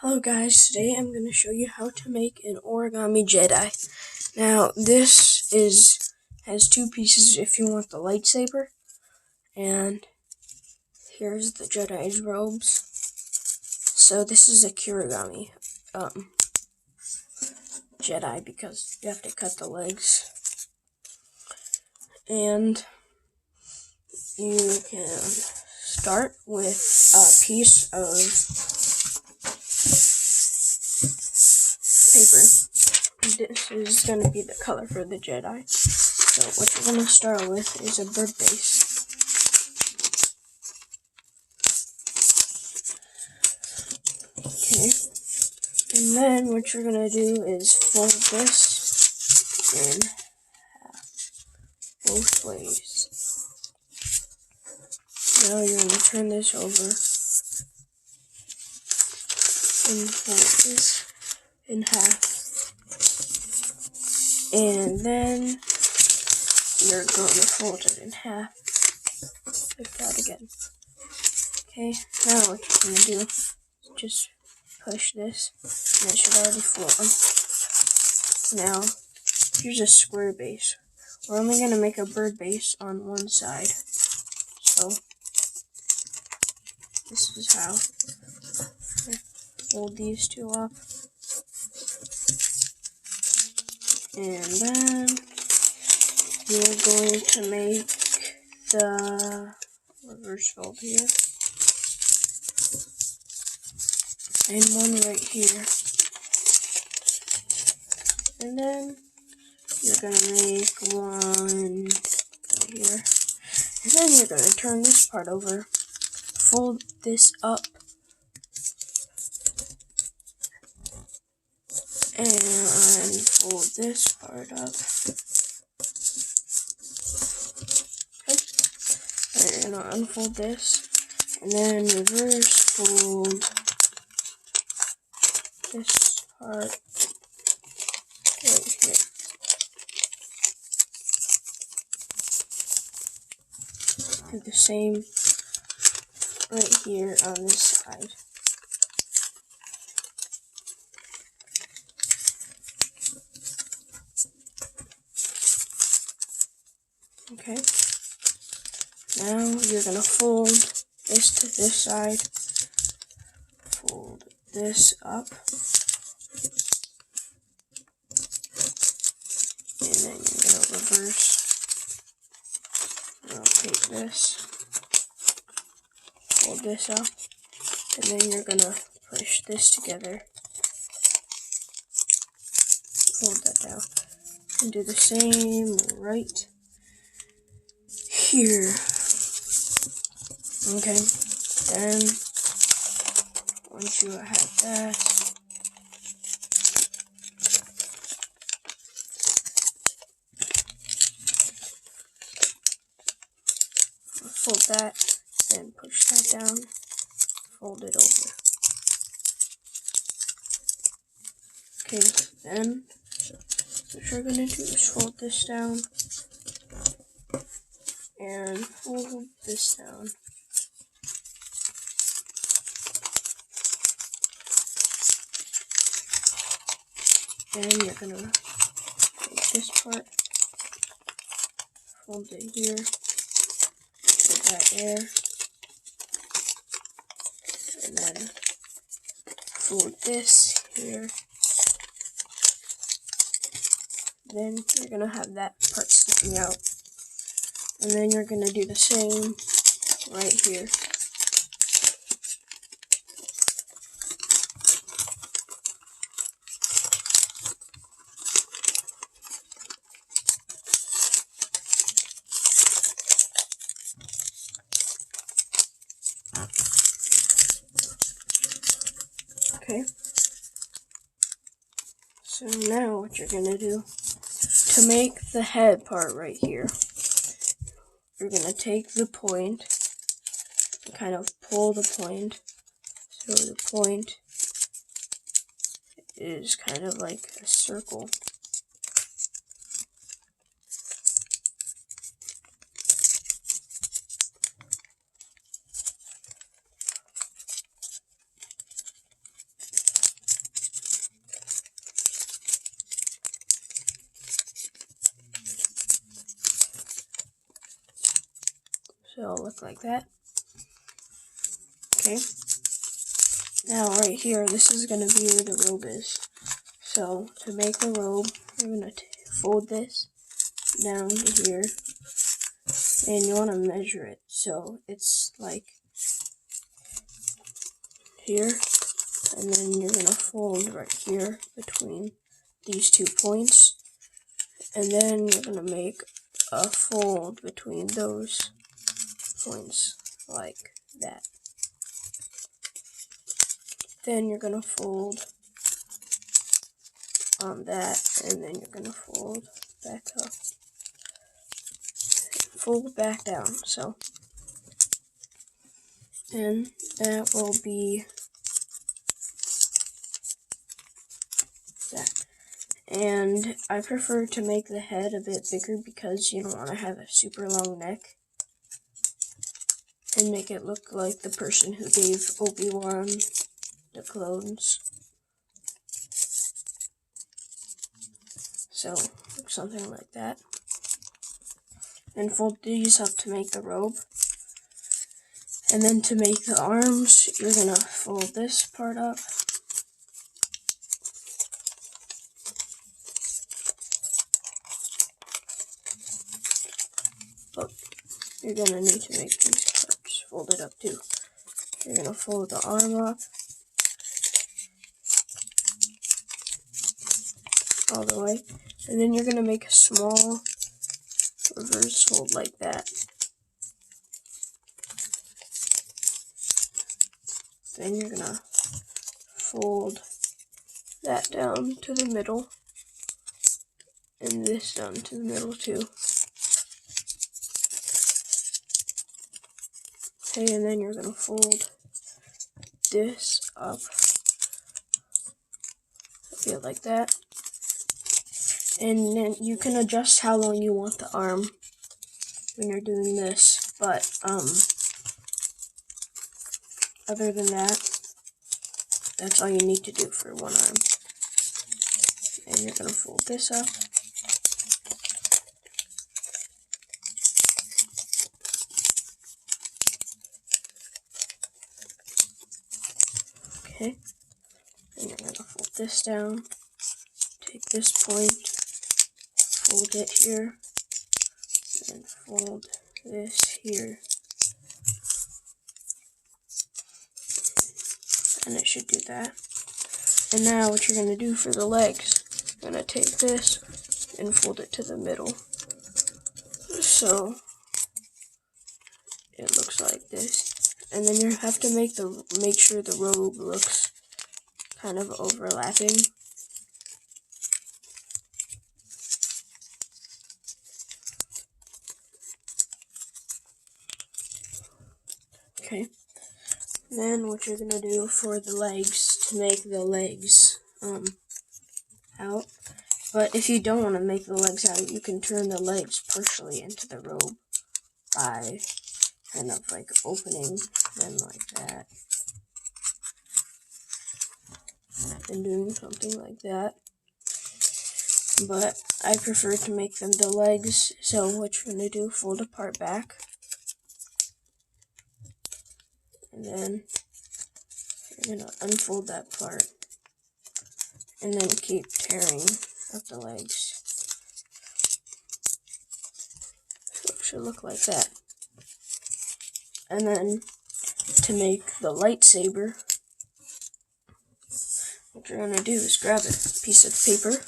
Hello guys, today I'm going to show you how to make an origami Jedi. Now this has two pieces if you want the lightsaber, and here's the Jedi's robes. So this is a Origami Jedi because you have to cut the legs. And you can start with a piece of paper. This is going to be the color for the Jedi. So what you're going to start with is a bird base. Okay. And then what you're going to do is fold this in half, both ways. Now you're going to turn this over and fold this in half. And then you're going to fold it in half like that again. Okay, now what you're going to do is just push this, and it should already float. Now, here's a square base. We're only going to make a bird base on one side. So, this is how. Fold these two up. And then, you're going to make the reverse fold here. And one right here. And then you're going to make one right here. And then you're going to turn this part over, fold this up, and fold this part up. Okay. And you're going to unfold this, and then reverse fold this part right here. Do the same right here on this side. Okay. Now you're going to fold this to this side. Fold this up. And then you're going to reverse, rotate this, fold this up, and then you're going to push this together, fold that down, and do the same right here. Okay, then once you have that, fold that, then push that down, fold it over. Okay, then what you're going to do is fold this down and fold this down. Then you're going to take this part, fold it here, put that there, and then fold this here. Then you're going to have that part sticking out. And then you're going to do the same right here. Okay. So now what you're going to do, to make the head part right here, you're going to take the point and kind of pull the point. So the point is kind of like a circle. So it'll look like that. Okay. Now right here, this is going to be where the robe is. So to make the robe, we're going to fold this down to here. And you want to measure it. So it's like here. And then you're going to fold right here between these 2 points. And then you're going to make a fold between those points like that. Then you're going to fold on that, and then you're going to fold back up. Fold back down, so. And that will be that. And I prefer to make the head a bit bigger because you don't want to have a super long neck. And make it look like the person who gave Obi-Wan the clothes. So, something like that. And fold these up to make the robe. And then to make the arms, you're going to fold this part up. But you're going to need to make these parts folded up too. You're going to fold the arm up all the way. And then you're going to make a small reverse fold like that. Then you're going to fold that down to the middle. And this down to the middle too. Okay, and then you're going to fold this up. Like that. And then you can adjust how long you want the arm when you're doing this. But, other than that, that's all you need to do for one arm. And you're going to fold this up. Okay. And you're going to fold this down. Take this point, fold it here, and fold this here. And it should do that. And now what you're going to do for the legs, you're going to take this and fold it to the middle. So it looks like this. And then you have to make sure the robe looks kind of overlapping. Okay. Then what you're gonna do for the legs to make the legs out. But if you don't want to make the legs out, you can turn the legs partially into the robe by kind of like opening them like that. And doing something like that. But I prefer to make them the legs. So what you're gonna do, fold a part back. And then you're going to unfold that part. And then keep tearing up the legs. So it should look like that. And then to make the lightsaber, what you're going to do is grab a piece of paper.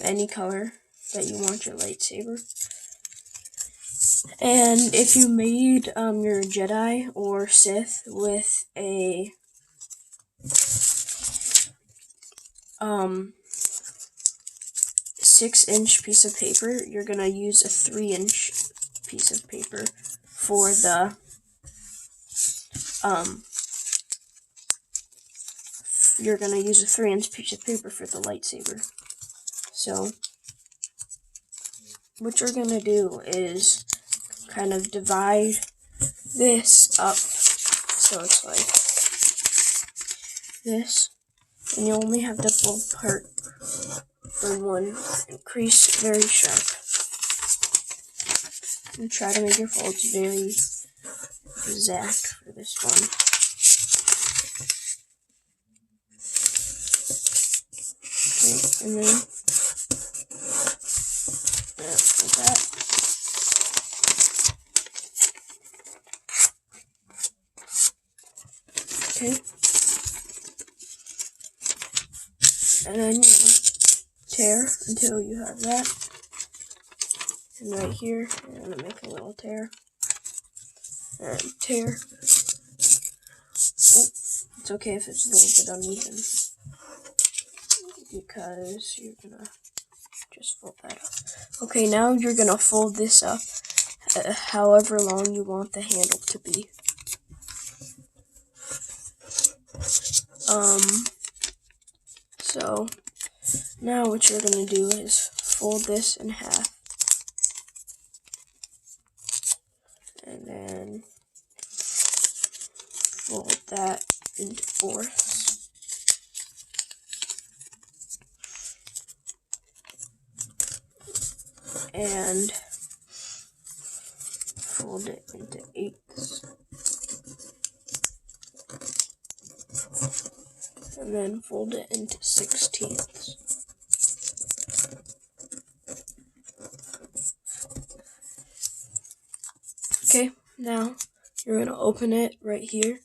Any color that you want your lightsaber. And if you made your Jedi or Sith with a 6-inch piece of paper, you're gonna use a 3-inch piece of paper for the you're gonna use a 3-inch piece of paper for the lightsaber. So what you're gonna do is kind of divide this up so it's like this, and you only have to fold part from one and crease very sharp. And try to make your folds very exact for this one. Okay, and then like that. Okay. And then you tear until you have that. And right here, I'm going to make a little tear. And tear. Oh, it's okay if it's a little bit uneven, because you're going to just fold that up. Okay, now you're going to fold this up however long you want the handle to be. So now what you're going to do is fold this in half. And then fold that into fourths. And fold it into eighths. And then fold it into 16ths. Okay, now you're going to open it right here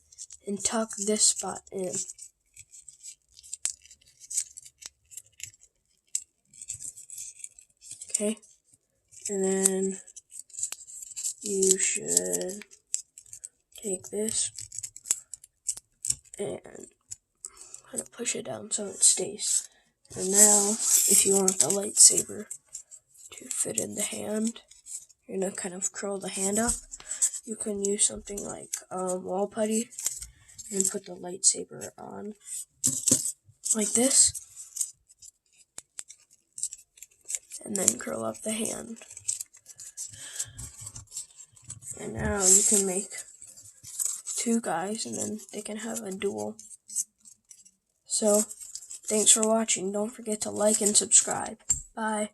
and tuck this spot in. Okay, and then you should take this and kind of push it down so it stays. And now, if you want the lightsaber to fit in the hand, you're going to kind of curl the hand up. You can use something like wall putty and put the lightsaber on like this, and then curl up the hand. And now you can make two guys, and then they can have a duel. So, thanks for watching. Don't forget to like and subscribe. Bye.